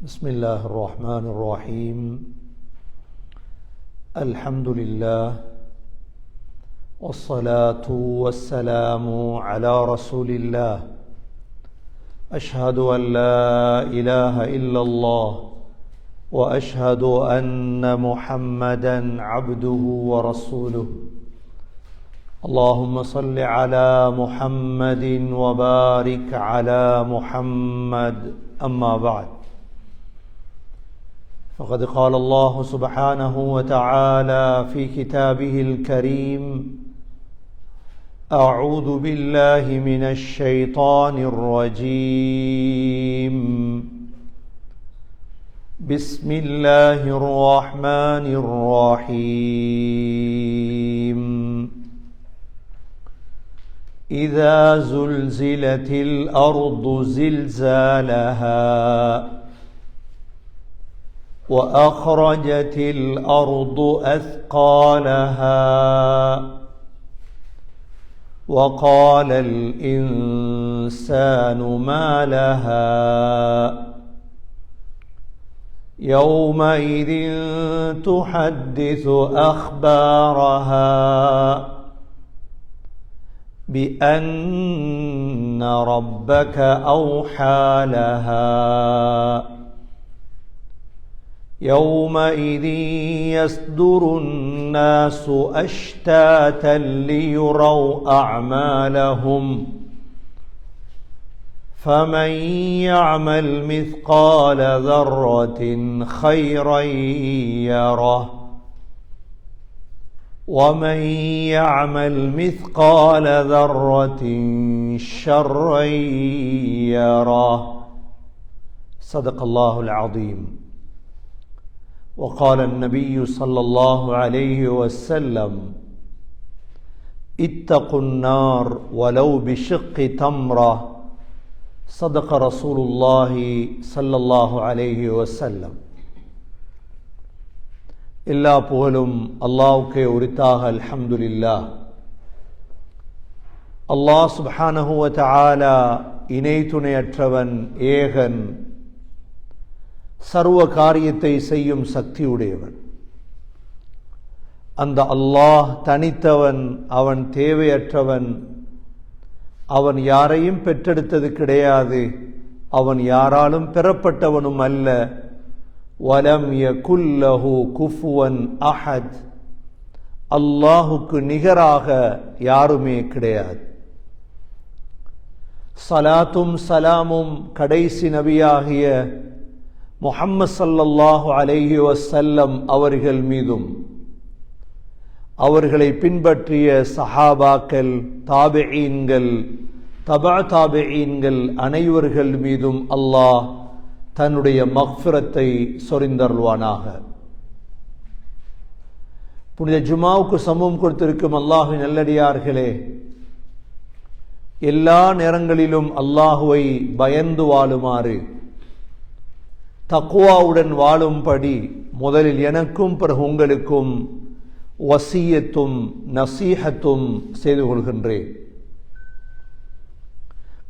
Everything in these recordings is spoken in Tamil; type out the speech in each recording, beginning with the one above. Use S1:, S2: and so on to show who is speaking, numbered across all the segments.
S1: بسم الله الرحمن الرحيم. الحمد لله والصلاة والسلام على رسول الله. أشهد أن لا إله إلا الله وأشهد أن محمدا عبده ورسوله. اللهم صل على محمد وبارك على محمد. أما بعد، فقد قال الله سبحانه وتعالى في كتابه الكريم: أعوذ بالله من الشيطان الرجيم. بسم الله الرحمن الرحيم. إذا زلزلت الأرض زلزالها وأخرجت الأرض أثقالها وقال الإنسان ما لها يومئذ تحدث أخبارها بأن ربك أوحى لها يومئذ يصدر الناس أشتاتا ليروا أعمالهم فمن يعمل مثقال ذرة خيرا يره ومن يعمل مثقال ذرة شرا يره. صدق الله العظيم. وقال النبي صلى الله عليه وسلم: اتقوا النار ولو بشق تمرة. صدق رسول الله صلى الله عليه وسلم. எல்லா புகழும் அல்லாஹ்வுக்கே உரித்தாக. அல்ஹம்துலில்லாஹ். அல்லாஹ் சுப்ஹானஹு வ தஆலா இணை துணையற்றவன், ஏகன், சர்வ காரியத்தை செய்யும் சக்தியுடையவன். அந்த அல்லாஹ் தனித்தவன், அவன் தேவையற்றவன், அவன் யாரையும் பெற்றெடுத்தது கிடையாது, அவன் யாராலும் பெறப்பட்டவனும் அல்ல. வலம் யகுல் லஹு குஃபுவன் அஹத். அல்லாஹுக்கு நிகராக யாருமே கிடையாது. ஸலாத்தும் சலாமும் கடைசி நபியாகிய முஹம்மது ஸல்லல்லாஹு அலைஹி வஸல்லம் அவர்கள் மீதும், அவர்களை பின்பற்றிய சஹாபாக்கள், தாபிஈன்கள், தபா தாபிஈன்கள் அனைவர்கள் மீதும் அல்லாஹ் தன்னுடைய மக்ஃபிரத்தை சொரிந்தருள்வானாக. புனித ஜுமாவுக்கு சமூகம் கொடுத்திருக்கும் அல்லாஹ்வின் நல்லடியார்களே, எல்லா நேரங்களிலும் அல்லாஹுவை பயந்து வாழுமாறு, தக்வாவுடன் வாழும்படி முதலில் எனக்கும் பிறகு உங்களுக்கும் வசியத்தும் நசீஹத்தும் செய்து கொள்கின்றேன்.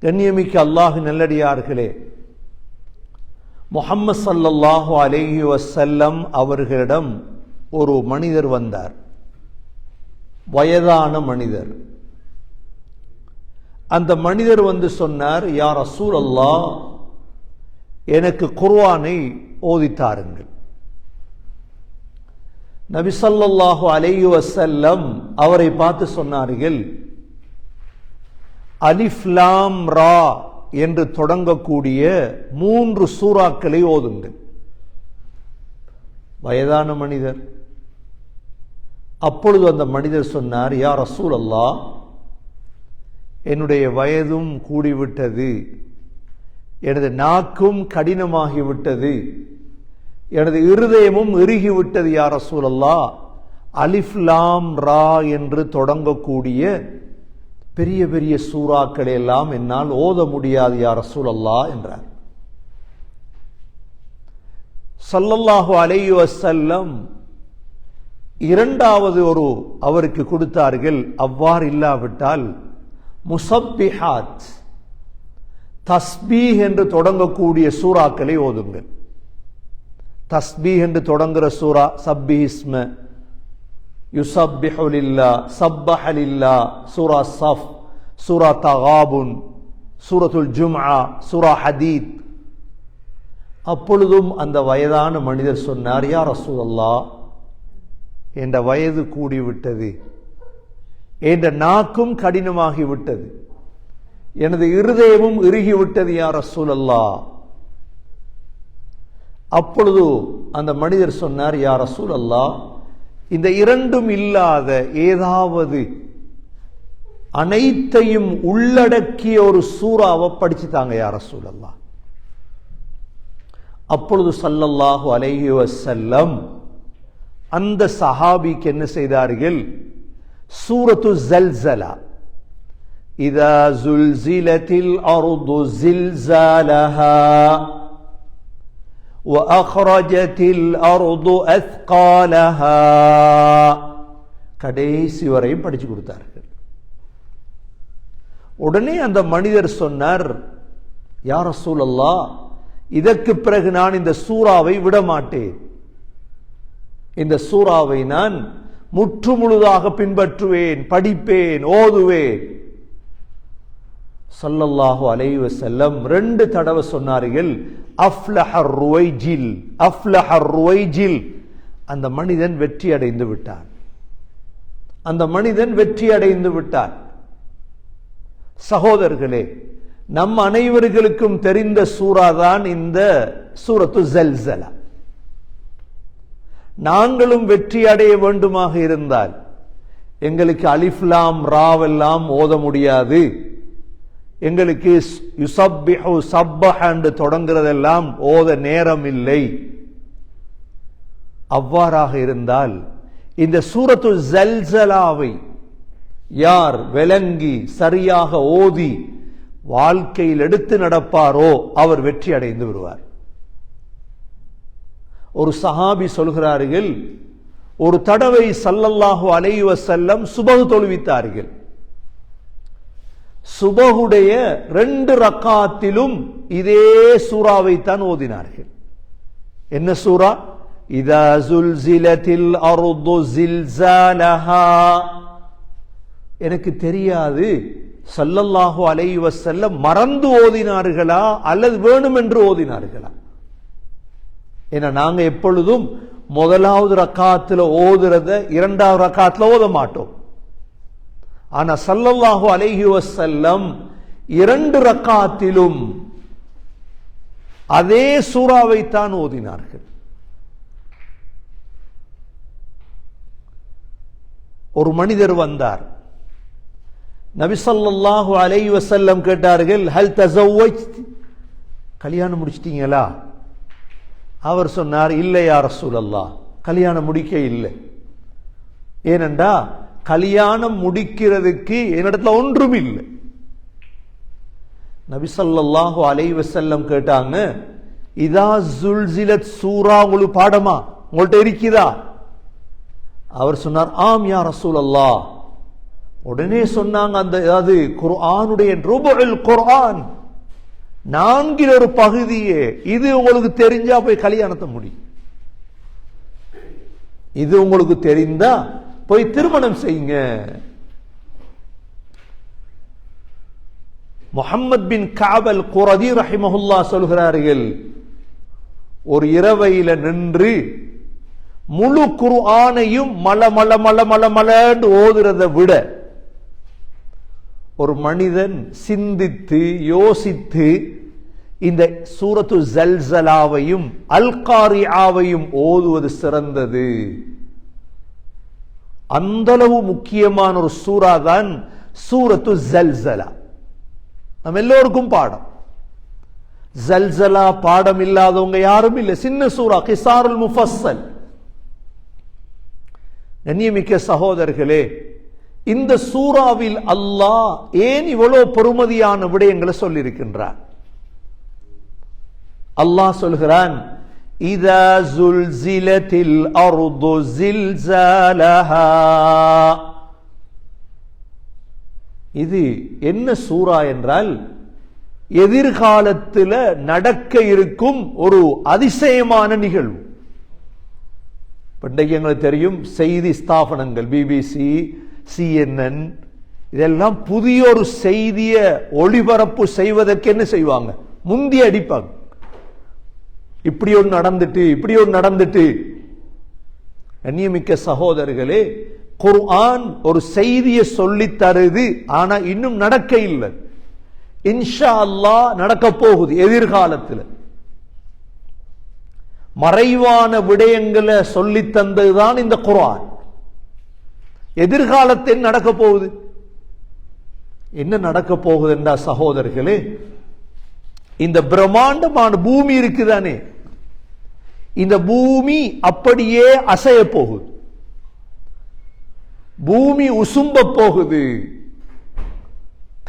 S1: கண்ணியமிக்க அல்லாஹ்வின் நல்லடியார்களே, முஹம்மது ஸல்லல்லாஹு அலைஹி வஸல்லம் அவர்களிடம் ஒரு மனிதர் வந்தார். வயதான மனிதர். அந்த மனிதர் வந்து சொன்னார்: யா ரசூலல்லாஹ், எனக்கு குர்ஆனை ஓதித்தாருங்கள். நபி ஸல்லல்லாஹு அலைஹி வஸல்லம் அவரை பார்த்து சொன்னார்கள்: அலிஃப் லாம் ரா என்று தொடங்கக்கூடிய 3 சூறாக்களை ஓதுங்கள். வயதான மனிதர். அப்பொழுது அந்த மனிதர் சொன்னார்: யா ரசூலல்லாஹ், என்னுடைய வயதும் கூடிவிட்டது, எனது நாக்கும் கடினமாகிவிட்டது, எனது இருதயமும் இறுகிவிட்டது. யா ரசூலல்லாஹ், அலிஃப் லாம் ரா என்று தொடங்கக்கூடிய பெரிய பெரிய சூறாக்களை எல்லாம் என்னால் ஓத முடியாது யா ரசூலல்லாஹ் என்றார். ஸல்லல்லாஹு அலைஹி வஸல்லம் இரண்டாவது அவருக்கு கொடுத்தார்கள். அவ்வாறு இல்லாவிட்டால் முஸப்பிஹாத், தஸ்பீஹ் என்று தொடங்கக்கூடிய சூறாக்களை ஓதுங்கள். தஸ்பீஹ் என்று தொடங்குற சூரா சப்பிஹிஸ்ம, யுஸப்பிஹு லில்லாஹ், ஸப்பஹ லில்லாஹ், சூரா ஸஃப், சூரா தகாபுன், சூரத்துல் ஜும்ஆ, சூரா ஹதீத். அப்பொழுதும் அந்த வயதான மனிதர் சொன்னார், யா ரசூலல்லாஹ், என்ற வயது கூடிவிட்டது, என்ற நாக்கும் கடினமாகிவிட்டது, எனது இருதயமும் இறுகிவிட்டது யா ரசூலல்லாஹ். அப்பொழுது அந்த மனிதர் சொன்னார், யா ரசூலல்லாஹ், இந்த இரண்டும் இல்லாத ஏதாவது அனைத்தையும் உள்ளடக்கிய ஒரு சூறாவை படிச்சுட்டாங்க யா ரசூலல்லாஹ். அப்பொழுது ஸல்லல்லாஹு அலைஹி வஸல்லம் அந்த சஹாபிக்கு என்ன செய்தார்கள், சூரத்து ஸல்ஸலா, இதா ஸுல்ஸிலத்தில் அர்து ஸில்ஸாலஹா வஅக்ரஜத்தில் அர்து அஸ்காலஹா, கடைசி வரையும் படிச்சு கொடுத்தார்கள். உடனே அந்த மனிதர் சொன்னார், யா ரசூலல்லாஹ், இதற்கு பிறகு நான் இந்த சூறாவை விட மாட்டேன், இந்த சூறாவை நான் முற்று முழுதாக பின்பற்றுவேன், படிப்பேன், ஓதுவேன். ஸல்லல்லாஹு அலைஹி வஸல்லம் 2 தடவை சொன்னார்கள், அஃப்லஹர் ருவைஜில், அஃப்லஹர் ருவைஜில். அந்த மனிதன் வெற்றி அடைந்து விட்டான், அந்த மனிதன் வெற்றி அடைந்து விட்டான். சகோதரர்களே, நம் அனைவர்களுக்கும் தெரிந்த சூரா தான் இந்த சூரத்து ஸல்ஸலா. நாங்களும் வெற்றி அடைய வேண்டுமாக இருந்தால் எங்களுக்கு அலிஃப்லாம் ராவெல்லாம் ஓத முடியாது, எங்களுக்கு யுஸப்பிஹு ஸப்பஹ என்று தொடங்குறதெல்லாம் ஓத நேரம் இல்லை. அவ்வாறாக இருந்தால் இந்த சூரத்து ஸல்ஸலாவை யார் விளங்கி சரியாக ஓதி வாழ்க்கையில் எடுத்து நடப்பாரோ அவர் வெற்றி அடைந்து விடுவார். ஒரு சஹாபி சொல்கிறார்கள், ஒரு தடவை ஸல்லல்லாஹு அலைஹி வஸல்லம் சுபஹ் தொழுவித்தார்கள். சுபஹுடைய 2 ரக்காத்திலும் இதே சூறாவை தான் ஓதினார்கள். என்ன சூரா? இதா ஸுல்ஸிலத்தில் அர்து ஸில்ஸாலஹா. எனக்கு தெரியாது ஸல்லல்லாஹு அலைஹி வஸல்லம் மறந்து ஓதினார்களா அல்லது வேணுமென்று ஓதினார்களா. ஏன்னா நாங்க எப்பொழுதும் முதலாவது ரக்காத்துல ஓதுறத 2வது ரக்காத்துல ஓத மாட்டோம். ஆனா ஸல்லல்லாஹு அலைஹி வஸல்லம் 2 ரக்காத்திலும் அதே சூறாவை தான் ஓதினார்கள். ஒரு மனிதர் வந்தார், நபி ஸல்லல்லாஹு அலைஹி வஸல்லம் கேட்டார்கள், ஹல் தஸவ்வஜ்த், கல்யாணம் முடிச்சிட்டீங்களா? அவர் சொன்னார், இல்லை யா ரசூலல்லாஹ், கல்யாணம் முடிக்க இல்லை. ஏனென்றா கல்யாணம் முடிக்கிறதுக்கு என்னிடத்துல ஒன்றும் இல்லை. நபி ஸல்லல்லாஹு அலைஹி வஸல்லம் கேட்டாங்க, இதா ஸுல்ஸிலத் சூரா உங்களுக்கு பாடமா, உங்கள்ட்ட இருக்குதா? அவர் சொன்னார், ஆம் யா ரசூலல்லாஹ். உடனே சொன்னாங்க, அந்த அது குர்ஆனுடைய ருபுல் குர்ஆன், 4 ஒரு பகுதியே, இது உங்களுக்கு தெரிஞ்சா போய் கல்யாணத்தை முடி, இது உங்களுக்கு தெரிந்தா போய் திருமணம் செய்யுங்க. முஹம்மத் பின் கஅப் அல் குரதி ரஹிமஹுல்லாஹ் சொல்கிறார்கள், ஒரு இரவையில நின்று முழு குர்ஆனையும் மல மல மல மல மலன்னு ஓதுறதை விட ஒரு மனிதன் சிந்தித்து யோசித்து இந்த சூரத்து ஸல்ஸலாவையும் அல் காரிஆவையும் ஓதுவது சிறந்தது. அந்தளவு முக்கியமான ஒரு சூரா தான் சூரத்து ஸல்ஸலா. நம்ம எல்லோருக்கும் பாடம். ஸல்ஸலா பாடம் இல்லாதவங்க யாரும் இல்லை. சின்ன சூரா, கிஸாருல் முஃபஸ்ஸல். கண்ணியமிக்க சகோதரர்களே, இந்த சூறாவில் அல்லாஹ் ஏன் இவ்வளவு பெருமதியான விடயங்களை சொல்லியிருக்கின்றார்? அல்லாஹ் சொல்கிறான், இதா ஸுல்ஸிலத்தில் அர்து ஸில்ஸாலஹா. இது என்ன சூரா என்றால், எதிர்காலத்தில் நடக்க இருக்கும் ஒரு அதிசயமான நிகழ்வு. இன்றைக்கு எங்களுக்கு தெரியும் செய்தி ஸ்தாபனங்கள் பிபிசி, CNN இதெல்லாம் புதிய ஒரு செய்தியை ஒளிபரப்பு செய்வதற்கு என்ன செய்வாங்க? முந்தி அடிப்பாங்க. இப்படி ஒன்று நடந்துட்டு இப்படி ஒன்று நடந்துட்டு. கண்ணியமிக்க சகோதரர்களே, குர்ஆன் ஒரு செய்தியை சொல்லித் தருது, ஆனா இன்னும் நடக்க இல்லை. இன்ஷா அல்லாஹ் நடக்க போகுது எதிர்காலத்தில். மறைவான விடயங்களை சொல்லி தந்ததுதான் இந்த குர்ஆன். எதிர்காலத்தில் நடக்க போகுது. என்ன நடக்க போகுது என்றா சகோதரர்களே, இந்த பிரம்மாண்டமான பூமி இருக்குதானே, இந்த பூமி அப்படியே அசைய போகுது. பூமி உசும்ப போகுது.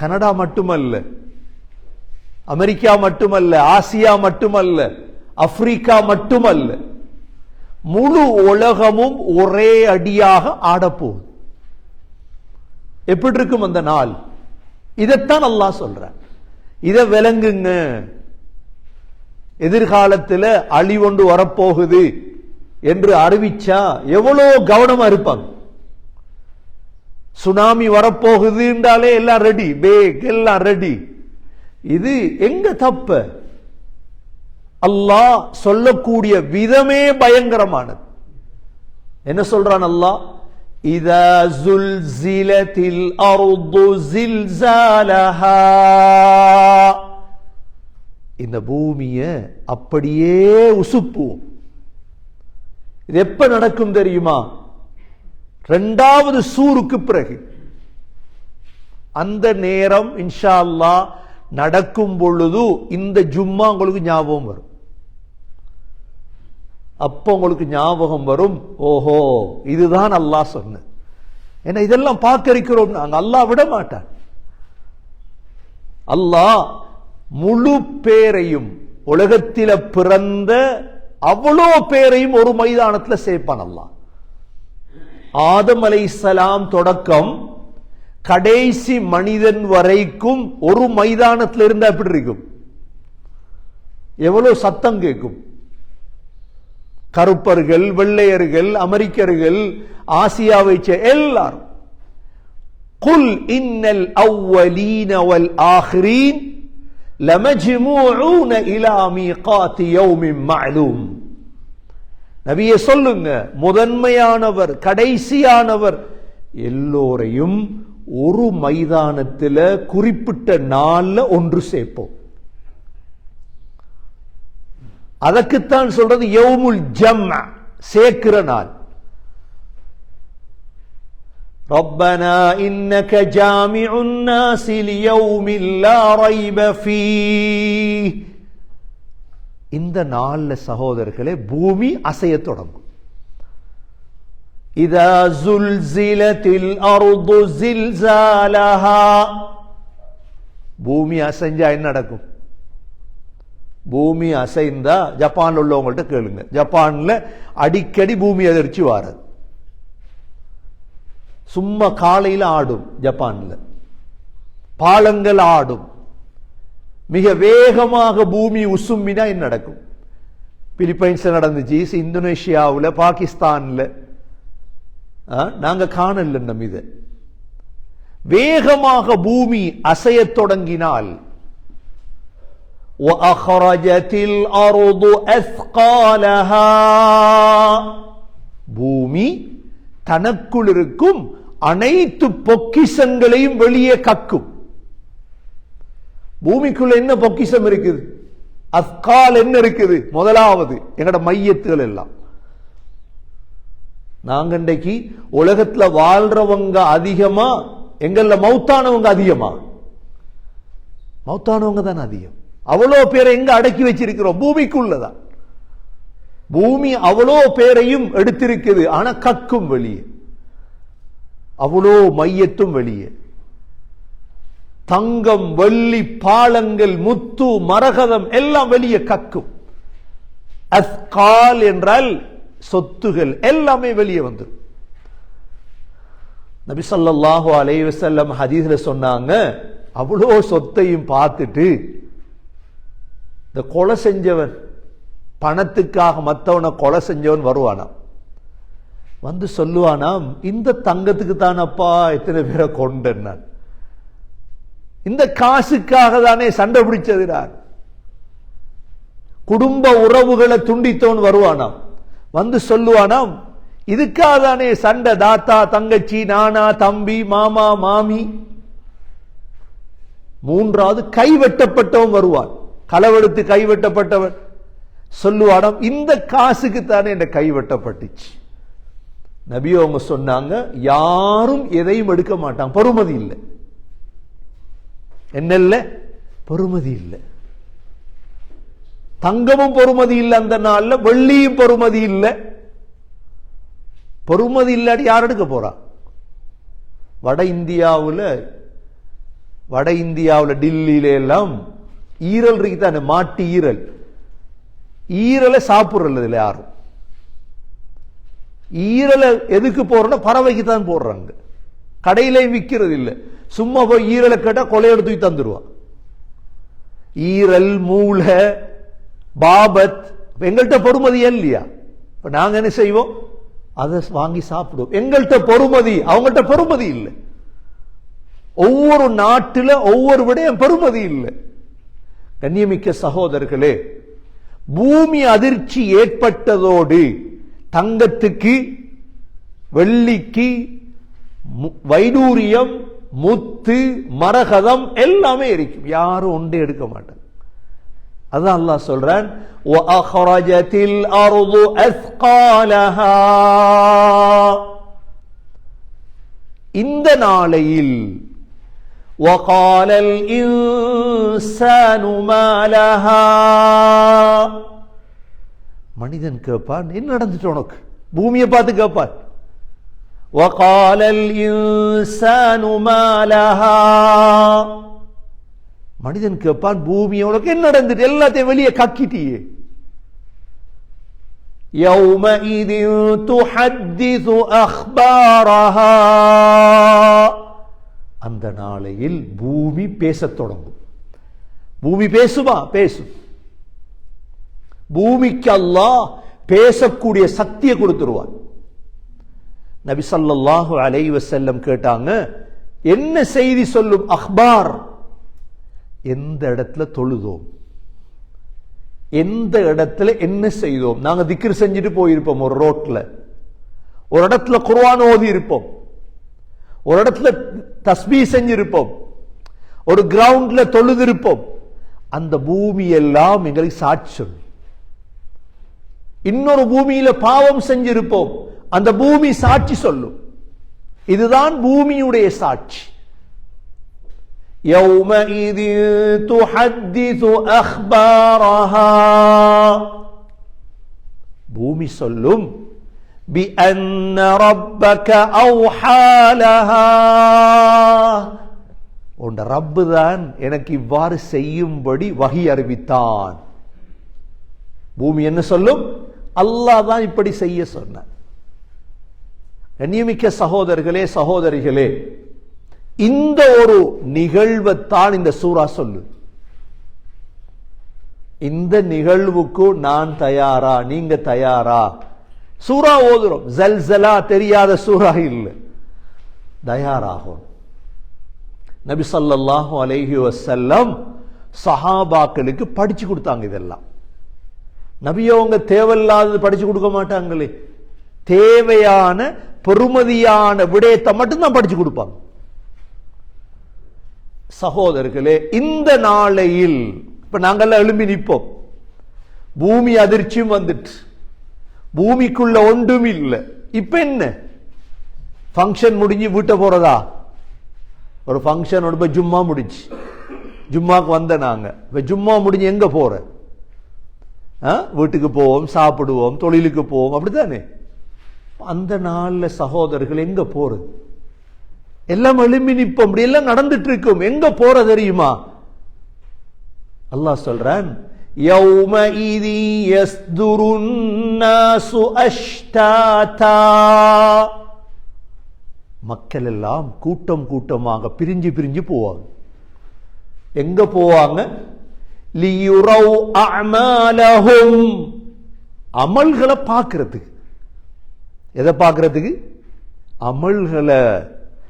S1: கனடா மட்டுமல்ல, அமெரிக்கா மட்டுமல்ல, ஆசியா மட்டுமல்ல, ஆப்பிரிக்கா மட்டுமல்ல, முழு உலகமும் ஒரே அடியாக ஆடப்போகுது. எப்படி இருக்கும் அந்த நாள்? இதைத்தான் அல்லாஹ் சொல்ற. இதை விளங்குங்க. எதிர்காலத்தில் அழிவொன்று வரப்போகுது என்று அறிவிச்சா எவ்வளோ கவனமா இருப்பாங்க. சுனாமி வரப்போகுது என்றாலே எல்லாம் ரெடி, பேக் எல்லாம் ரெடி. இது எங்க தப்ப? அல்லாஹ் சொல்லக்கூடிய விதமே பயங்கரமானது. என்ன சொல்றான் அல்லாஹ்? இதா ஸுல்ஸிலத்தில் அர்து ஸில்ஸாலஹா. இந்த பூமியை அப்படியே உசுப்புவோம். இது எப்ப நடக்கும் தெரியுமா? இரண்டாவது சூருக்கு பிறகு. அந்த நேரம் இன்ஷா அல்லாஹ் நடக்கும் பொழுது இந்த ஜும்மா உங்களுக்கு ஞாபகம் வரும். அப்போ உங்களுக்கு ஞாபகம் வரும், ஓஹோ இதுதான் அல்லாஹ் சொன்ன. ஏன்னா இதெல்லாம் பார்க்க இருக்கிறோம் நாங்க. அல்லாஹ் விட மாட்டான். அல்லாஹ் முழு பேரையும், உலகத்தில பிறந்த அவ்வளோ பேரையும் ஒரு மைதானத்தில் சேர்ப்பான் அல்லாஹ். ஆதம் அலைஹிஸ்ஸலாம் தொடக்கம் கடைசி மனிதன் வரைக்கும் ஒரு மைதானத்தில் இருந்தா எப்படி இருக்கும்? எவ்வளவு சத்தம் கேட்கும்? கருப்பர்கள், வெள்ளையர்கள், அமெரிக்கர்கள், ஆசியாவை எல்லாரும். குல் இன்னல் அவ்வலீன வல் ஆஹிரீன் லமஜ்மூஊன இலா மீகாத்தி யௌமின் மஅலூம். நபியே சொல்லுங்க, முதன்மையானவர், கடைசியானவர் எல்லோரையும் ஒரு மைதானத்தில் குறிப்பிட்ட நாள்ல ஒன்று சேர்ப்போம். அதற்குத்தான் சொல்றது யௌமுல் ஜம்அ, சேர்க்கிற நாள். ரப்பனா இன்னக ஜாமிஉன் நாஸி லியௌமில் லா ரைப ஃபீஹ். இந்த நாள்ல சகோதரர்களே பூமி அசைய தொடங்கும். இதா ஸுல்ஸிலத்தில் அர்து ஸில்ஸாலஹா. பூமி அசைஞ்சா என்ன நடக்கும்? பூமி அசைந்தா ஜப்பான்ல உள்ளவங்கள்ட்ட கேளுங்க. ஜப்பான்ல அடிக்கடி பூமி அதிர்ச்சி வாரது. சும்மா காலையில் ஆடும். ஜப்பான்ல பாலங்கள் ஆடும். மிக வேகமாக பூமி உசும்பினா என்ன நடக்கும்? பிலிப்பைன்ஸ்ல நடந்துச்சு, இந்தோனேஷியாவில், பாகிஸ்தான்ல. நாங்க காணல நம்ம இத. வேகமாக பூமி அசைய தொடங்கினால் வஅഖரஜத்தில் அர்து அஸ்காலஹா. பூமி தனக்குள் இருக்கும் அனைத்து பொக்கிஷங்களையும் வெளியே கக்கும். பூமிக்குள்ள என்ன பொக்கிஷம் இருக்குது? அஸ்கால் என்ன இருக்குது? முதலாவது எங்கட மையத்துகள் எல்லாம். நாங்க இன்றைக்கு உலகத்துல வாழ்றவங்க அதிகமா, எங்கள்ல மௌத்தானவங்க அதிகமா? மௌத்தானவங்க தான் அதிகம். அவ்வளோ பேரை எங்க அடக்கி வச்சிருக்கிறோம்? பூமிக்குள்ளதான். பூமி அவ்வளோ பேரையும் எடுத்திருக்குது, ஆனா கக்கும் வெளியே. அவ்வளோ மையத்தும் வெளியே. தங்கம், வெள்ளி, பாலங்கள், முத்து, மரகதம் எல்லாம் வெளியே கக்கும். அஸ்கால் என்றால் சொத்துகள் எல்லாமே வெளியே வந்துடும். நபி ஸல்லல்லாஹு அலைஹி வஸல்லம் ஹதீஸ்ல சொன்னாங்க, அவ்வளோ சொத்தையும் பார்த்துட்டு இந்த கொலை செஞ்சவன், பணத்துக்காக மற்றவனை கொலை செஞ்சவன் வருவானா? வந்து சொல்லுவானாம், இந்த தங்கத்துக்கு தானப்பா எத்தனை பேரை கொண்டேன், இந்த காசுக்காக தானே சண்டை பிடிச்சதுறார். குடும்ப உறவுகளை துண்டித்தோன்னு வருவானாம், வந்து சொல்லுவானாம், இதுக்காக தானே சண்டை, தாத்தா தங்கச்சி நானா தம்பி மாமா மாமி. மூன்றாவது கைவெட்டப்பட்டவன் வருவான், களவெடுத்து கைவெட்டப்பட்டவன் சொல்லுவானாம், இந்த காசுக்கு தானே என் கைவெட்டப்பட்டுச்சு. நபி அவங்க சொன்னாங்க, யாரும் எதையும் எடுக்க மாட்டாங்க, பொறுமதி இல்லை. என்ன இல்லை? பொறுமதி இல்லை. தங்கமும் பொறுமதி இல்லை அந்த நாள்ல, வெள்ளியும் பொறுமதி இல்லை. பொறுமதி இல்லாட்டி யார் எடுக்க போறா? வட இந்தியாவில் டில்லியில எல்லாம் ஈரல் இருக்கு தானே, மாட்டு ஈரல். ஈரலை சாப்பிடுறது யாரும். ஈரலை எதுக்கு போறோம்னா பறவைக்கு தான் போடுறாங்க, கடையிலையும் விற்கிறது இல்லை. சும்மா போய் ஈரலை கேட்டா கொலையோடு தூக்கி தந்துருவான். ஈரல் மூளை பாபத் எங்கள்கிட்ட பொறுமதி இல்லையா? இப்ப நாங்க என்ன செய்வோம்? அதை வாங்கி சாப்பிடுவோம். எங்கள்கிட்ட பொறுமதி, அவங்கள்ட்ட பொறுமதி இல்லை. ஒவ்வொரு நாட்டில் ஒவ்வொரு விடயம் பொறுமதி இல்லை. கண்ணியமிக்க சகோதரர்களே, பூமி அதிர்ச்சி ஏற்பட்டதோடு தங்கத்துக்கு வெள்ளிக்கு வைடூரியம் முத்து மரகதம் எல்லாமே இருக்கும், யாரும் ஒன்றே எடுக்க மாட்டாங்க. அதான் அல்லாஹ் சொல்றான், வஅഖரஜத்தில் அர்து அஸ்காலஹா. இந்த நாளையில் வகாலல் இன்சானு மாலஹா. மனிதன் கேட்பான், என்ன நடந்துட்டு உனக்கு? பூமியை பார்த்து கேட்பான். வகாலல் இன்சானு மாலஹா. மனிதன் கேட்பான், பூமியை உனக்கு என்ன நடந்துட்டு? எல்லாத்தையும் வெளியே கக்கிட்டியே. யௌமஇதின் துஹத்திஸு அக்பாரஹா. அந்த நாளையில் பூமி பேசத் தொடங்கும். பூமி பேசுமா? பேசும். பூமிக்கு அல்லாஹ் பேசக்கூடிய சக்தியை கொடுத்துருவான். நபி ஸல்லல்லாஹு அலைஹி வஸல்லம் கேட்டாங்க, என்ன செய்தி சொல்லும் அக்பார்? எந்த இடத்துல தொழுதோம், எந்த இடத்துல என்ன செய்தோம். நாங்க திக்ர் செஞ்சுட்டு போயிருப்போம், ஒரு ரோட்ல, ஒரு இடத்துல குர்ஆன் ஓதி இருப்போம், ஒரு இடத்துல தஸ்பீஹ் செஞ்சிருப்போம், ஒரு கிரவுண்ட்ல தொழுது இருப்போம். அந்த பூமி எல்லாம் எங்களுக்கு சாட்சி சொல்லும். இன்னொரு பூமியில பாவம் செஞ்சிருப்போம், அந்த பூமி சாட்சி சொல்லும். இதுதான் பூமியுடைய சாட்சி. يَوْمَئِذٍ تُحَدِّثُ أَخْبَارَهَا. பூமி சொல்லும், بِأَنَّ رَبَّكَ أَوْحَى لَهَا. உன் ரப்பு தான் எனக்கு இவ்வாறு செய்யும்படி வஹி அறிவித்தான். பூமி என்ன சொல்லும்? அல்லாஹ் தான் இப்படி செய்ய சொன்னான். கண்ணியமிக்க சகோதரர்களே சகோதரிகளே, இந்த ஒரு நிகழ்வைத்தான் இந்த சூரா சொல்லு. இந்த நிகழ்வுக்கு நான் தயாரா, நீங்க தயாரா? சூரா ஓதுறோம், ஜல்சலா தெரியாத சூரா இல்லை, தயாராகும். நபி ஸல்லல்லாஹு அலைஹி வஸல்லம் சஹாபாக்களுக்கு படிச்சு கொடுத்தாங்க. இதெல்லாம் நபியவங்க தேவையில்லாதது படிச்சு கொடுக்க மாட்டாங்களே, தேவையான பெருமதியான விடயத்தை மட்டும்தான் படிச்சு கொடுப்பாங்க. சகோதரர்களே, இந்த நாளையில் இப்ப நாங்கெல்லாம் எழும்பி நிற்போம், பூமி அதிர்ச்சியும் வந்துட்டு, பூமிக்குள்ள ஒன்றும் இல்லை. இப்ப என்ன, ஃபங்க்ஷன் முடிஞ்சு வீட்டை போறதா? ஒரு ஃபங்க்ஷன் இப்ப ஜும்மா முடிஞ்சு, ஜும்மாக்கு வந்த நாங்க இப்ப ஜும்மா முடிஞ்சு எங்க போற? வீட்டுக்கு போவோம், சாப்பிடுவோம், தொழிலுக்கு போவோம், அப்படித்தானே? அந்த நாள்ல சகோதரர்கள் எங்க போறது? எல்லாம் எழும்பி நிற்போம், அப்படி எல்லாம் நடந்துட்டு இருக்கும். எங்க போற தெரியுமா? அல்லாஹ் சொல்றான், யௌமஇதி யஸ்துருன் நாசு அஷ்தாதா. மக்கள் எல்லாம் கூட்டம் கூட்டமாக பிரிஞ்சு பிரிஞ்சு போவாங்க. எங்க போவாங்க? லியுரவ் அஅமாலஹும், அமல்களை பார்க்கிறதுக்கு. எதை பார்க்கறதுக்கு? அமல்களை.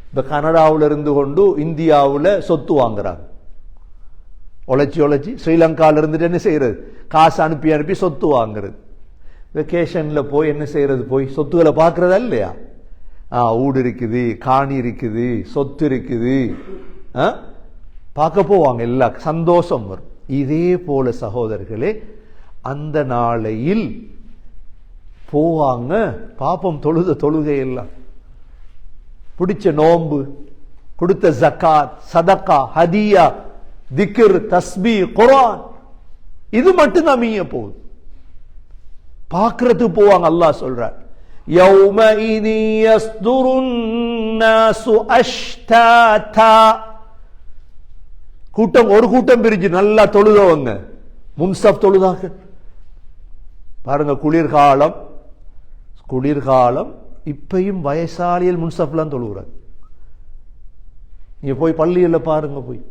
S1: இப்ப கனடாவில் இருந்து கொண்டு இந்தியாவில் சொத்து வாங்குறாங்க. உழைச்சி ஸ்ரீலங்காவில் இருந்துட்டு என்ன செய்யறது? காசு அனுப்பி சொத்து வாங்குறது. வெக்கேஷன்ல போய் என்ன செய்யறது? போய் சொத்துக்களை பார்க்கறதா இல்லையா? ஊடு இருக்குது, காணி இருக்குது, சொத்து இருக்குது, பார்க்க போவாங்க. எல்லா சந்தோஷம் வரும். இதே போல சகோதரர்களே அந்த நாளையில் போவாங்க. பாப்பம் தொழுகை எல்லாம், பிடிச்ச நோன்பு, கொடுத்த ஜக்காத், சதக்கா, ஹதியா, திக்ர், தஸ்பீ, குர்ஆன், இது மட்டும் தான் மீய போகுது. பார்க்கறதுக்கு போவாங்க. அல்லாஹ் சொல்றார், யௌமஇதி யஸ்துருன் நாசு அஷ்தாதா. கூட்டம் ஒரு கூட்டம் பிரிஞ்சு நல்லா தொழுதவங்க முன்சப் தொழுதாக. பாருங்க, குளிர்காலம் இப்பயும் வயசாலியல் முன்சப்லாம் தொழுகிறாங்க. நீங்க போய் பள்ளியில் பாருங்க, போய்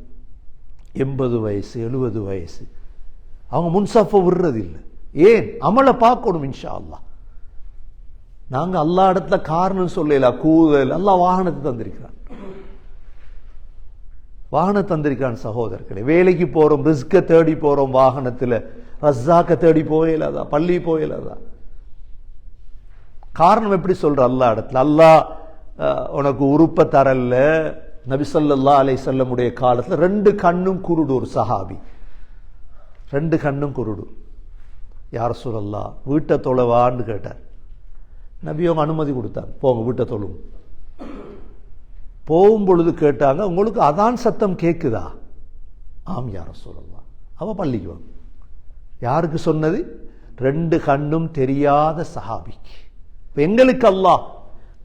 S1: 80 வயசு 70 வயசு அவங்க முன்சஃப விடுறது இல்லை. ஏன்? அமலை பார்க்கணும். இன்ஷா அல்லாஹ் நாங்க அல்லாஹ் இடத்துல காரணம் சொல்லல. கூதல் அல்லாஹ் வாகனத்தை தந்திருக்கிறான், வாகனம் தந்திருக்கான். சகோதரர்களே, வேலைக்கு போறோம், ரிஸ்க தேடி போறோம், வாகனத்துல ரஸ்ஸாக்க தேடி போயலாதா, பள்ளி போயலாதா? காரணம் எப்படி சொல்ற? அல்லாஹ் இடத்துல. அல்லாஹ் உனக்கு உறுப்ப தரல. நபி ஸல்லல்லாஹு அலைஹி வஸல்லம் உடைய காலத்துல 2 கண்ணும் குருடு. ஒரு சஹாபி 2 கண்ணும் குருடு. யா ரசூலல்லாஹ் வீட்டை தொழவான்னு கேட்டார். நபி அவங்க அனுமதி கொடுத்தாங்க, போங்க வீட்டை தொழும். போகும் பொழுது கேட்டாங்க, உங்களுக்கு அதான் சத்தம் கேட்குதா? ஆம் யா ரசூலல்லாஹ். அவ பள்ளிக்கு வாங்க. யாருக்கு சொன்னது? 2 கண்ணும் தெரியாத சஹாபிக்கு. எங்களுக்கு அல்லாஹ்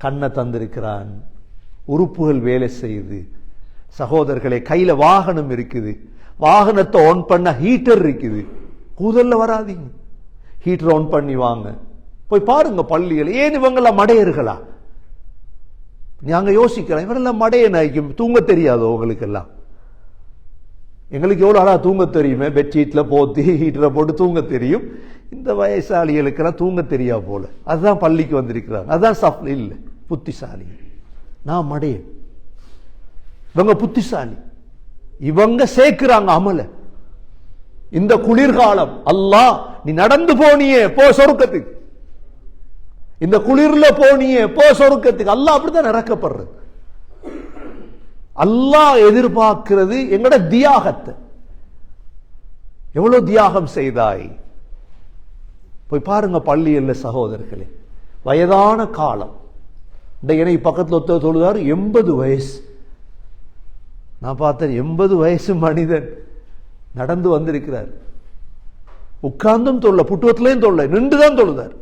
S1: கண்ணை தந்திருக்கிறான், உறுப்புகள் வேலை செய்யுது. சகோதரர்களே, கையில வாகனம் இருக்குது, வாகனத்தை ஆன் பண்ண ஹீட்டர் இருக்குது. கூதல்ல வராதீங்க, ஹீட்டர் ஆன் பண்ணி வாங்க. போய் பாருங்க பள்ளிகள். ஏன் இவங்கெல்லாம் மடையர்களா? நாங்க யோசிக்கலாம், இவரெல்லாம் மடைய நாய்க்கும் தூங்க தெரியாதோ உங்களுக்கு எல்லாம்? எங்களுக்கு எவ்வளவு அழகா தூங்க தெரியுமே, பெட்ஷீட்ல போத்தி ஹீட்டரை போட்டு தூங்க தெரியும். இந்த வயசாளிகளுக்கெல்லாம் தூங்க தெரியா போல. அதுதான் பள்ளிக்கு வந்திருக்கிறாங்க. அதுதான் சஃப்ல இல்லை, புத்திசாலி. நான் மடைய, இவங்க புத்திசாலி. இவங்க சேர்க்கிறாங்க அமல. இந்த குளிர்காலம் அல்லாஹ், நீ நடந்து போனியே போ சொர்க்கத்துக்கு, இந்த குளிர்ல போனியே போ சொர்க்கத்துக்கு. அல்லாஹ் அப்படித்தான் இறக்கப்படுறது. அல்லாஹ் எதிர்பார்க்கிறது எங்கட தியாகத்தை. எவ்வளவு தியாகம் செய்தாய்? போய் பாருங்க பள்ளியில் சகோதரர்களே. வயதான காலம். என்னை பக்கத்தில் ஒத்த தொழுதாரு, 80 வயசு. நான் பார்த்தேன், 80 வயசு மனிதன் நடந்து வந்திருக்கிறார். உட்கார்ந்தும் தொல்ல, புட்டுவத்திலையும் தொல்ல, நின்றுதான் தொழுதார்.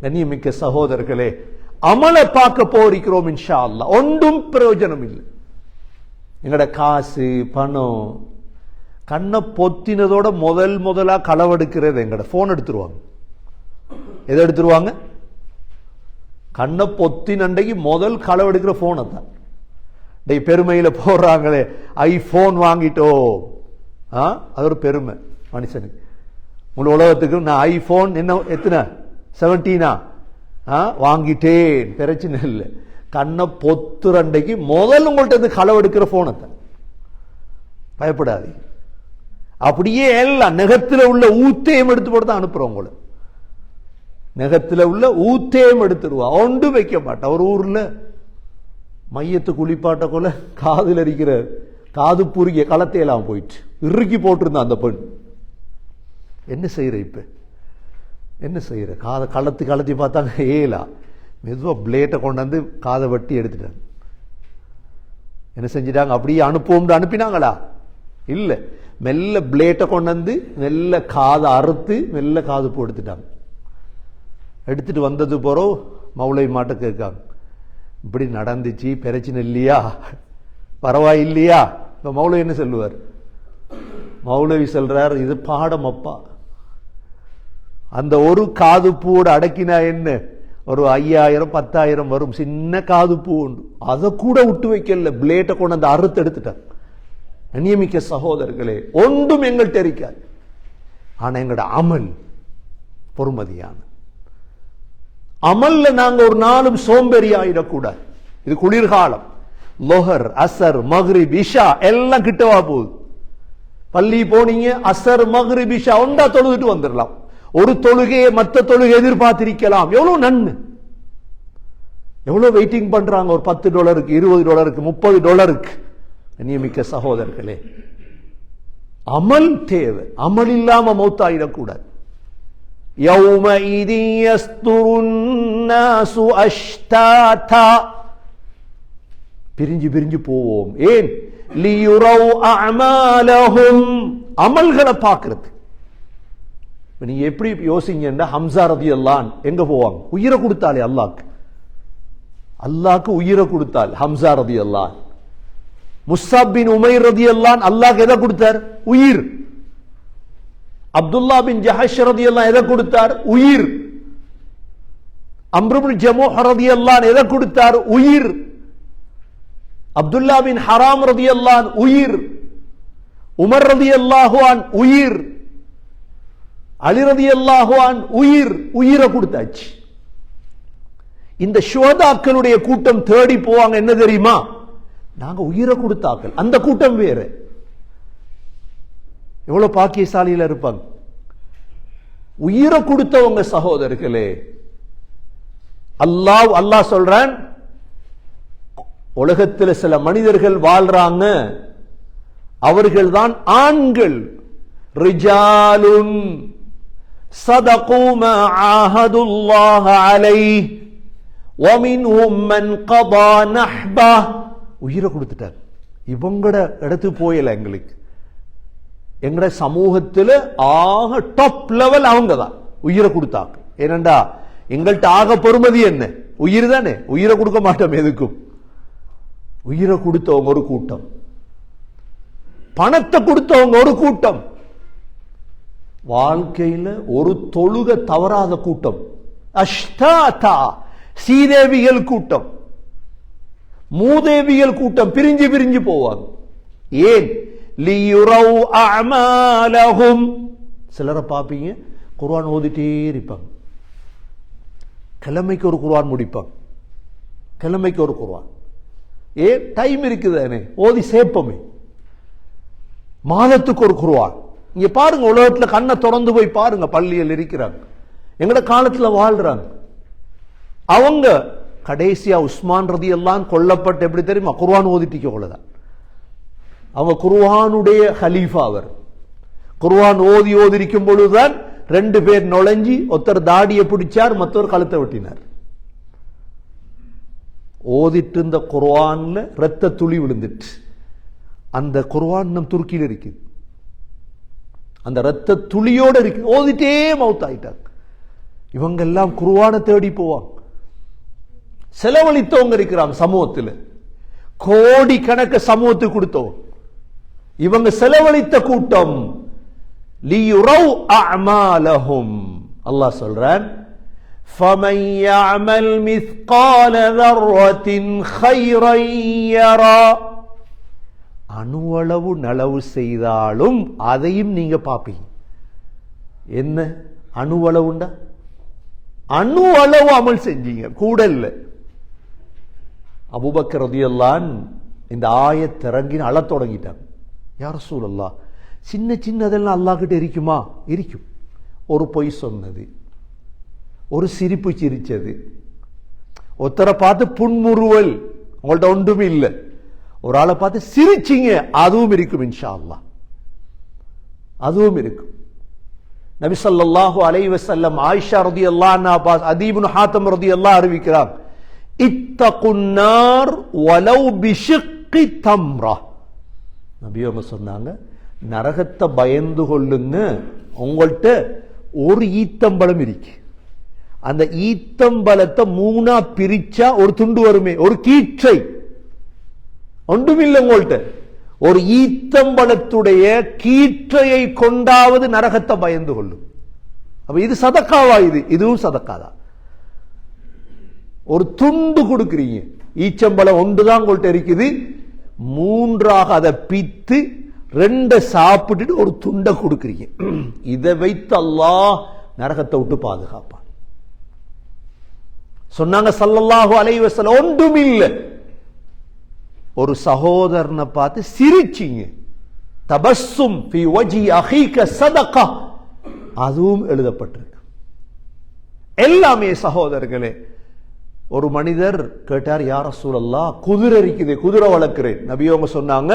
S1: கண்ணியமிக்க சகோதரர்களே, அமலை பார்க்க போகிறோம் இன்ஷா அல்லாஹ். ஒன்றும் பிரயோஜனம் இல்லை. எங்கட காசு பணம் கண்ணை பொத்தினதோட முதலா களவெடுக்கிறது எங்கட போன் எடுத்துருவாங்க. எதை எடுத்துருவாங்க? கண்ணை பொத்தின அன்றைக்கு முதல் களவெடுக்கிற போனை தான். பெருமையில போடுறாங்களே, ஐபோன் வாங்கிட்டோம். அது ஒரு பெருமை மனுஷனுக்கு. முழு உலகத்துக்கு நான் ஐபோன் என்ன எத்தனை 17 வாங்கிட்டேன், பிரச்சனை இல்லை. கண்ணை பொத்துற அன்றைக்கு முதல் உங்கள்கிட்ட இருந்து களவெடுக்கிற போனை தான். பயப்படாது. அப்படியே எல்லாம் நெகத்தில் உள்ள ஊத்தையும் எடுத்து போட்டு தான் அனுப்புறோம். உங்களை நெகத்தில் உள்ள ஊத்தையும் எடுத்துருவா, ஒன்று வைக்க மாட்டா. ஒரு ஊர்ல மையத்து குளிப்பாட்ட கொள்ள காதில் அரிக்கிற காது பூரிக்க களத்தையெல்லாம் போயிட்டு இறுக்கி போட்டிருந்தான் அந்த பெண். என்ன செய்யற? இப்ப என்ன செய்யற? காதை கலத்தி பார்த்தாங்க, ஏலா மெதுவா பிளேட்டை கொண்டாந்து காதை வெட்டி எடுத்துட்டாங்க. என்ன செஞ்சிட்டாங்க? அப்படியே அனுப்புவோம் அனுப்பினாங்களா? இல்ல, மெல்ல பிளேட்டை கொண்டாந்து மெல்ல காதை அறுத்து மெல்ல காது பூ எடுத்துட்டாங்க. எடுத்துட்டு வந்தது போறோம் மௌலை மாட்ட கேட்காங்க, இப்படி நடந்துச்சு, பிரச்சனை இல்லையா, பரவாயில்லையா? இப்ப மௌலவி என்ன சொல்லுவார்? மௌலவி சொல்றார், இது பாடம் அப்பா. அந்த ஒரு காது பூவோட அடக்கினா என்ன, ஒரு 5000 10,000 வரும். சின்ன காது பூ உண்டு, அதை கூட விட்டு வைக்கல, பிளேட்டை கொண்டு அந்த அறுத்து எடுத்துட்டார். நியமிக்க சகோதரர்களே, ஒன்றும் எங்கள்கிட்ட இருக்காது. ஆனா எங்களோட அமல் பொறுமதியான அமல்ல நாங்க ஒரு நாளும் சோம்பேறி ஆயிடக்கூடாது. இது குளிர்காலம். லொஹர், அசர், மக்ரிப், இஷா எல்லாம் கிட்டவா போகுது. பள்ளி போனீங்க, அசர், மக்ரிப், இஷா ஒன்றா தொழுதுட்டு வந்துடலாம். ஒரு தொழுகையை மற்ற தொழுகை எதிர்பார்த்திருக்கலாம். எவ்வளவு நன்மை, எவ்வளவு வெயிட்டிங் பண்றாங்க ஒரு $10, $20, $30. நியமிக்க சகோதரர்களே, அமல் தேவை. அமல் இல்லாம மௌத்தாயிடக்கூடாது. யௌமஇதி யஸ்துருன் நாசு அஷ்தாதா, பிரிஞ்சு பிரிஞ்சு போவோம். ஏன்? லியுரவ் அஅமாலஹும், அமல்களை பார்க்கிறது. நீங்க எப்படி யோசிங்கன்னா, ஹம்சா ரலியல்லாஹு அன்ஹு எங்க போவாங்க? உயிரை கொடுத்தாலே அல்லாஹ்க்கு, அல்லாஹ்க்கு உயிரை கொடுத்தால் ஹம்சா ரலியல்லாஹு அன்ஹு. முஸ்அப் பின் உமைர் ரலியல்லாஹு அன்ஹு அல்லாஹ்க்கு எதை கொடுத்தார்? உயிர். அப்துல்லா பின் ஜஹஷ் ரலியல்லாஹு அன்ஹு எதை கொடுத்தார்? உயிர். அம்ர் இப்னு ஜமூஹ் ரலியல்லாஹு அன்ஹு எதை கொடுத்தார்? உயிர். அப்துல்லா பின் ஹராம் ரலியல்லாஹு அன்ஹு உயிர். உமர் ரலியல்லாஹு அன்ஹு உயிர். அலி ரலியல்லாஹு அன்ஹு உயிர். உயிரை கொடுத்தாச்சு. இந்த ஷுஹதாக்களுடைய கூட்டம் தேடி போவாங்க. என்ன தெரியுமா? நாங்க உயிரை கொடுத்தாக்கள். அந்த கூட்டம் வேற. எவ்வளவு பாக்கியசாலியில இருப்பாங்க. உயிரை கொடுத்தவங்க சகோதரர்களே. அல்லாஹ் சொல்றான், உலகத்தில் சில மனிதர்கள் வாழ்றாங்க, அவர்கள் தான் ஆண்கள். ரிஜாலுன் சதகு மா ஆஹதுல்லாஹ அலைஹி வமின்ஹும் மன் கதா நஹ்பஹ். உயிரை கொடுத்துட்டார். இவங்கட இடத்துக்கு போயல. எங்களுக்கு எங்கட சமூகத்தில் ஆக டாப் லெவல் அவங்க தான் உயிரை கொடுத்தாங்க. ஏனண்டா எங்கள்கிட்ட ஆக பொறுமதி என்ன? உயிர் தானே. உயிரை கொடுக்க மாட்டோம் எதுக்கும். உயிரை கொடுத்தவங்க ஒரு கூட்டம், பணத்தை கொடுத்தவங்க ஒரு கூட்டம், வாழ்க்கையில ஒரு தொழுக தவறாத கூட்டம், அஷ்டாதா சீதேவிகள் கூட்டம், மூதேவிகள் கூட்டம் பிரிஞ்சு பிரிஞ்சு போவாங்க. ஏன்? லியுரவ் அஅமாலஹும். சிலரை பாப்பீங்க, குர்ஆன் ஓதிட்டே இருப்பாங்க. கிழமைக்கு ஒரு குர்ஆன் முடிப்பாங்க. கிழமைக்கு ஒரு குர்ஆன். ஏன்? டைம் இருக்குதானே, ஓதி சேப்பமே. மாதத்துக்கு ஒரு குர்ஆன். இங்க பாருங்க, உலகத்துல கண்ணை திறந்து போய் பாருங்க, பள்ளியில் இருக்கிறாங்க, எங்கட காலத்துல வாழ்றாங்க. அவங்க கடைசியா உஸ்மான் ரலியல்லாஹு அன்ஹு கொல்லப்பட்டு எப்படி தெரியுமா? குர்ஆன் ஓதிட்டிக்க கொள்ளதான். அவங்க குர்ஆனுடைய ஹலீஃபா. அவர் குர்ஆன் ஓதி இருக்கும் பொழுதுதான் 2 பேர் நுழைஞ்சி, ஒருத்தர் தாடியை பிடிச்சார், மற்றவர் கழுத்தை வெட்டினார். ஓதிட்டு இருந்த குர்ஆன்ல ரத்த துளி விழுந்துட்டு, அந்த குர்ஆன் நம் துருக்கியில் இருக்குது, அந்த ரத்த துளியோட இருக்கு. ஓதிட்டே மவுத் ஆயிட்டாங்க. இவங்க எல்லாம் குர்ஆனை தேடி போவாங்க. செலவழித்தவங்க இருக்கிறாங்க சமூகத்தில், கோடி கணக்கு சமூகத்துக்கு கொடுத்தவங்க. இவங்க செலவழித்த கூட்டம். லியுரவ் அஅமாலஹும். அல்லாஹ் சொல்றான், فَمَنْ يَعْمَلْ مِثْقَالَ ذَرَّةٍ خَيْرًا يَرَى. அணுவளவு நலவு செய்தாலும் அதையும் நீங்க பாப்பீங்க. என்ன அணுவளவுண்டா? அணு அளவு அமல் செஞ்சீங்க, கூட இல்லை. அபூபக்கர் ரலியல்லாஹு அன்ஹு இந்த ஆயத் இறங்கின அழத் தொடங்கிட்டாங்க. யா ரசூலல்லாஹ், சின்ன சின்னதெல்லாம் அல்லாஹ் கிட்ட இருக்குமா? இருக்கும். ஒரு பொய் சொன்னது, ஒரு சிரிப்பு சிரிச்சது, ஒருத்தரை பார்த்து புன்முறுவல், உங்கள்ட்ட ஒன்றுமே இல்லை, ஒரு ஆளை பார்த்து சிரிச்சிங்க, அதுவும் இருக்கும் இன்ஷா அல்லாஹ், அதுவும் இருக்கும். நபி ஸல்லல்லாஹு அலைஹி வஸல்லம் ஆயிஷா ரலியல்லாஹு அன்ஹா, அதீ இப்னு ஹாத்திம் ரலியல்லாஹு அறிவிக்கிறார், இத்தகுன் நார் வலவ் பிஷிக்கி தம்ரா. நபி அவங்க சொன்னாங்க, நரகத்தை பயந்து கொள்ளுங்க, உங்கள்கிட்ட ஒரு ஈத்தம்பழம் இருக்கு, அந்த ஈத்தம்பழத்தை 3ஆ பிரிச்சா ஒரு துண்டு வருமே, ஒரு கீற்றை, ஒன்றுமில்லை உங்கள்கிட்ட, ஒரு ஈத்தம்பழத்துடைய கீற்றையை கொண்டாவது நரகத்தை பயந்து கொள்ளும். அப்ப இது சதக்காவா? இதுவும் சதக்காதான். ஒரு துண்டு கொடுக்கிறீங்க, ஈச்சம்பழம் ஒன்றுதான் உங்கள்கிட்ட இருக்குது, 3ஆக அதை பித்து 2 சாப்பிட்டுட்டு ஒரு துண்டை கொடுக்கிறீங்க. இதை வைத்து அல்லாஹ் நரகத்தை விட்டு பாதுகாப்பான். சொன்னாங்க ஸல்லல்லாஹு அலைஹி வஸல்லம், ஒன்றுமில்லை, ஒரு சகோதரனை பார்த்து சிரிச்சிங்க. தபஸ்ஸும் ஃபி வஜ்ஹி அஹீக ஸதகா, அதுவும் எழுதப்பட்டிருக்கு. எல்லாமே சகோதரர்களே. ஒரு மனிதர் கேட்டார், யா ரசூலல்லாஹ், குதிரை இருக்குது, குதிரை வளர்க்கிறேன். நபி அவங்க சொன்னாங்க,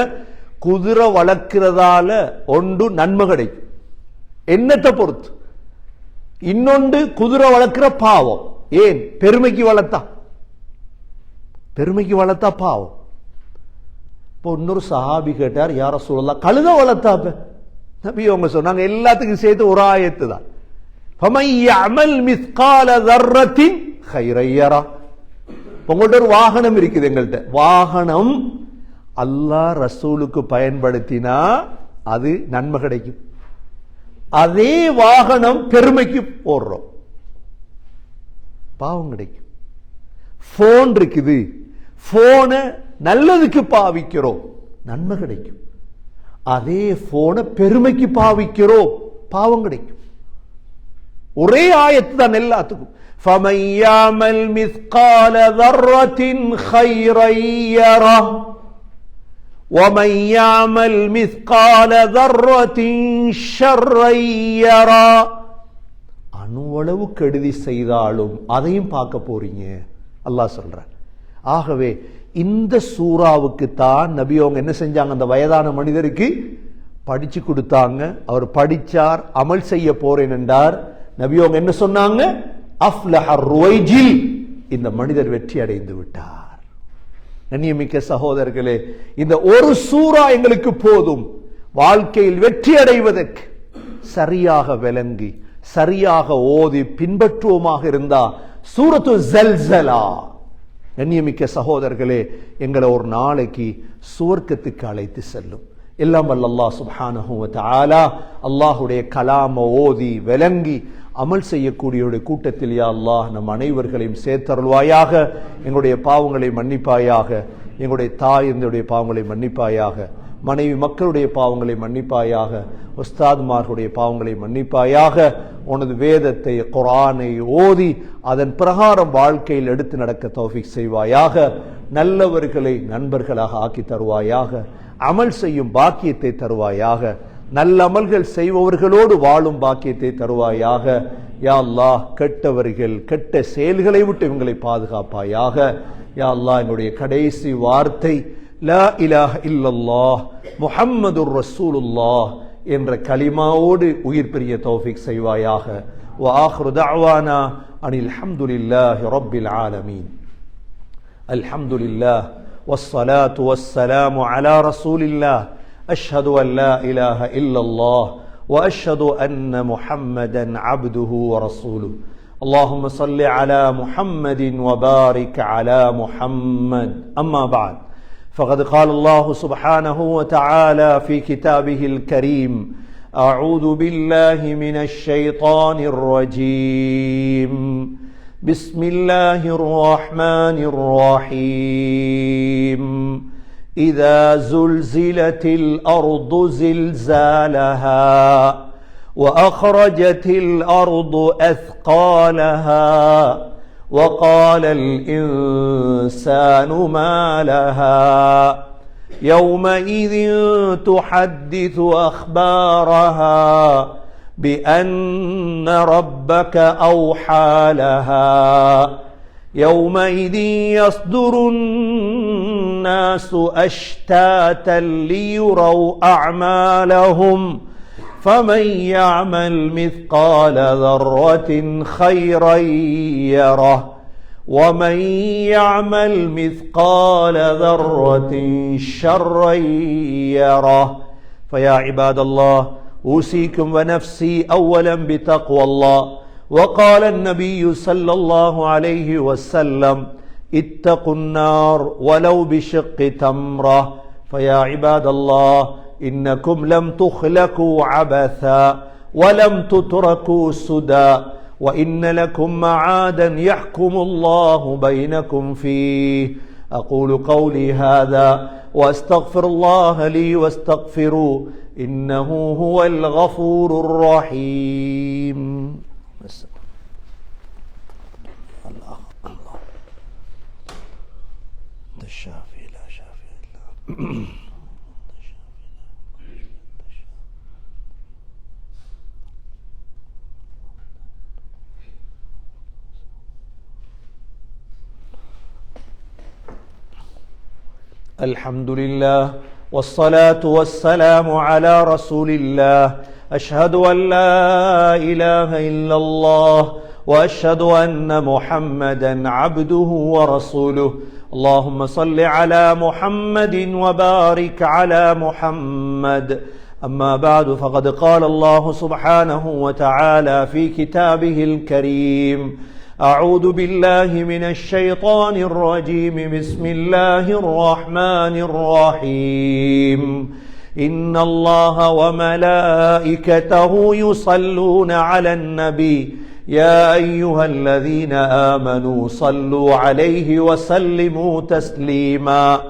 S1: குதிரை வளர்க்கிறதால ஒன்று நன்மை கிடைக்கும், என்னத்தை பொறுத்து. இன்னொன்று, குதிரை வளர்க்கிற பாவம். ஏன்? பெருமைக்கு வளர்த்தா, பெருமைக்கு வளர்த்தா பாவம். இப்போ இன்னொரு சஹாபி கேட்டார், யா ரசூலல்லாஹ், கழுத வளர்த்தாப்ப. நபி அவங்க சொன்னாங்க, எல்லாத்துக்கும் சேர்த்து ஒரு ஆயத்து தான், ஃபமன் யஅமல் மிஸ்கால தர்ரத்தின் கைரன் யரா. உங்கள்ட்ட ஒரு வாகனம் இருக்குது, எங்கள்கிட்ட வாகனம் அல்லாஹ் ரசூலுக்கு பயன்படுத்தினா அது நன்மை கிடைக்கும். அதே வாகனம் பெருமைக்கு போடுறோம், பாவம் கிடைக்கும். போன் இருக்குது, போனை நல்லதுக்கு பாவிக்கிறோம், நன்மை கிடைக்கும். அதே போனை பெருமைக்கு பாவிக்கிறோம், பாவம் கிடைக்கும். ஒரே ஆயத்து தான் எல்லாத்துக்கும். فَمَنْ يَعْمَلْ مِثْقَالَ ذَرَّةٍ خَيْرًا يَرَهُ وَمَنْ يَعْمَلْ مِثْقَالَ ذَرَّةٍ شَرًّا يَرَهُ. அணுவளவு கெடுதி செய்தாலும் அதையும் பார்க்க போறீங்க, அல்லாஹ் சொல்றார். ஆகவே இந்த சூறாவுக்கு தான் நபி அவங்க என்ன செஞ்சாங்க, அந்த வயதான மனிதருக்கு படிச்சு கொடுத்தாங்க. அவர் படிச்சார், அமல் செய்ய போறேன் என்றார். நபி அவங்க என்ன சொன்னாங்க, அஃப்லஹர் ருவைஜில், இந்த மனிதர் வெற்றி அடைந்து விட்டார். கண்ணியமிக்க சகோதரர்களே, இந்த ஒரு சூரா எங்களுக்கு போதும் வாழ்க்கையில் வெற்றி அடைவதற்கு. சரியாக விளங்கி சரியாக ஓதி பின்பற்றுவோமாக இருந்தா சூரத்து ஜல்சலா, கண்ணியமிக்க சகோதரர்களே, எங்களை ஒரு நாளைக்கு சுவர்க்கத்துக்கு அழைத்து செல்லும். எல்லாம் வல்ல அல்லாஹ் சுப்ஹானஹு வ தஆலா அல்லாஹ்வுடைய கலாம ஓதி விளங்கி அமல் செய்யக்கூடியவருடைய கூட்டத்தில் யா அல்லாஹ் நம் அனைவர்களையும் சேர்த்தருள்வாயாக. எங்களுடைய பாவங்களை மன்னிப்பாயாக, எங்களுடைய தாயினுடைய பாவங்களை மன்னிப்பாயாக, மனைவி மக்களுடைய பாவங்களை மன்னிப்பாயாக, உஸ்தாத்மார்களுடைய பாவங்களை மன்னிப்பாயாக. உனது வேதத்தை குர்ஆனை ஓதி அதன் பிரகாரம் வாழ்க்கையில் எடுத்து நடக்க தௌஃபீக் செய்வாயாக. நல்லவர்களை நண்பர்களாக ஆக்கி தருவாயாக. அமல் செய்யும் பாக்கியத்தை தருவாயாக. நல்ல அமல்கள் செய்பவர்களோடு வாழும் பாக்கியத்தை தருவாயாக. யா அல்லாஹ், கெட்டவர்கள் கெட்ட செயல்களை விட்டு இவங்களை பாதுகாப்பாயாக. யா அல்லாஹ், எங்களுடைய கடைசி வார்த்தை லா இலாஹ இல்லல்லாஹ் முஹம்மதுர் ரசூலுல்லாஹ் என்ற கலிமாவோடு உயிர் பிரிய தௌஃபீக் செய்வாயாக. வ ஆகிரு தஅவானா அனில் ஹம்துலில்லாஹி ரப்பில் ஆலமீன். அல்ஹம்துலில்லாஹ் வஸ்ஸலாத்து வஸ்ஸலாமு அலா ரசூலில்லாஹ். அஷ்ஹது அன் லா இலாஹ இல்லல்லாஹ் வ அஷ்ஹது அன்ன முஹம்மதன் அப்துஹு வ ரசூலுஹு. اللهم صل على محمد وبارك على محمد. أما بعد، فقد قال الله سبحانه وتعالى في كتابه الكريم: أعوذ بالله من الشيطان الرجيم. بسم الله الرحمن الرحيم. إذا زلزلت الأرض زلزالها وأخرجت الأرض أثقالها وقال الإنسان ما لها يومئذ تحدث أخبارها بأن ربك أوحى لها يومئذ يصدر الناس أشتاتا ليروا أعمالهم فمن يعمل مثقال ذرة خيرا يره ومن يعمل مثقال ذرة شرا يره. فيا عباد الله، أوصيكم ونفسي أولا بتقوى الله. وقال النبي صلى الله عليه وسلم: اتقوا النار ولو بشق تمرة. فيا عباد الله، إنكم لم تخلقوا عبثا ولم تتركوا سدى، وإن لكم معادا يحكم الله بينكم فيه. أقول قولي هذا وأستغفر الله لي واستغفروه إنه هو الغفور الرحيم. الله الله الشافي لا شافي إلا الحمد لله والصلاة والسلام على رسول الله. أشهد أن لا إله إلا الله وأشهد أن محمدا عبده ورسوله. اللهم صل على محمد وبارك على محمد. أما بعد، فقد قال الله سبحانه وتعالى في كتابه الكريم: أعوذ بالله من الشيطان الرجيم. بسم الله الرحمن الرحيم. إن الله وملائكته يصلون على النبي يا أيها الذين آمنوا صلوا عليه وسلموا تسليما.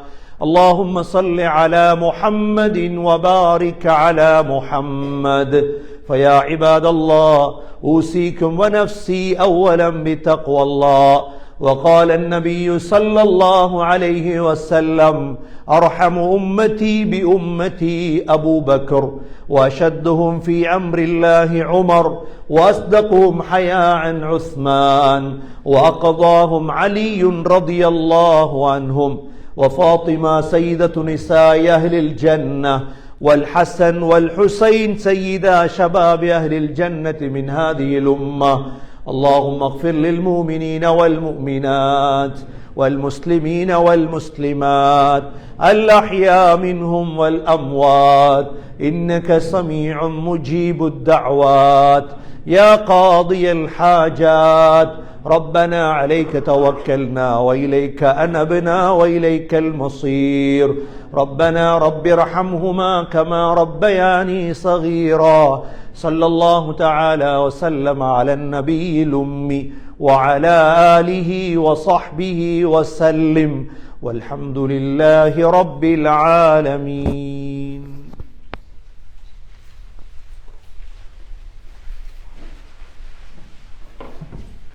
S1: اللهم صل على محمد وبارك على محمد. فيا عباد الله، أوصيكم ونفسي أولا بتقوى الله. وقال النبي صلى الله عليه وسلم: أرحم أمتي بأمتي أبو بكر، وأشدهم في أمر الله عمر، وأصدقهم حياء عثمان، وأقضاهم علي رضي الله عنهم، وفاطمة سيدة نساء أهل الجنة، والحسن والحسين سيدا شباب أهل الجنة من هذه الأمة. اللهم اغفر للمؤمنين والمؤمنات والمسلمين والمسلمات الأحياء منهم والأموات، إنك سميع مجيب الدعوات يا قاضي الحاجات. ربنا عليك توكلنا وإليك أنبنا وإليك المصير. ربنا رب ارحمهما كما ربياني صغيرا. صلى الله تعالى وسلم على النبي الأمي وعلى آله وصحبه وسلم، والحمد لله رب العالمين.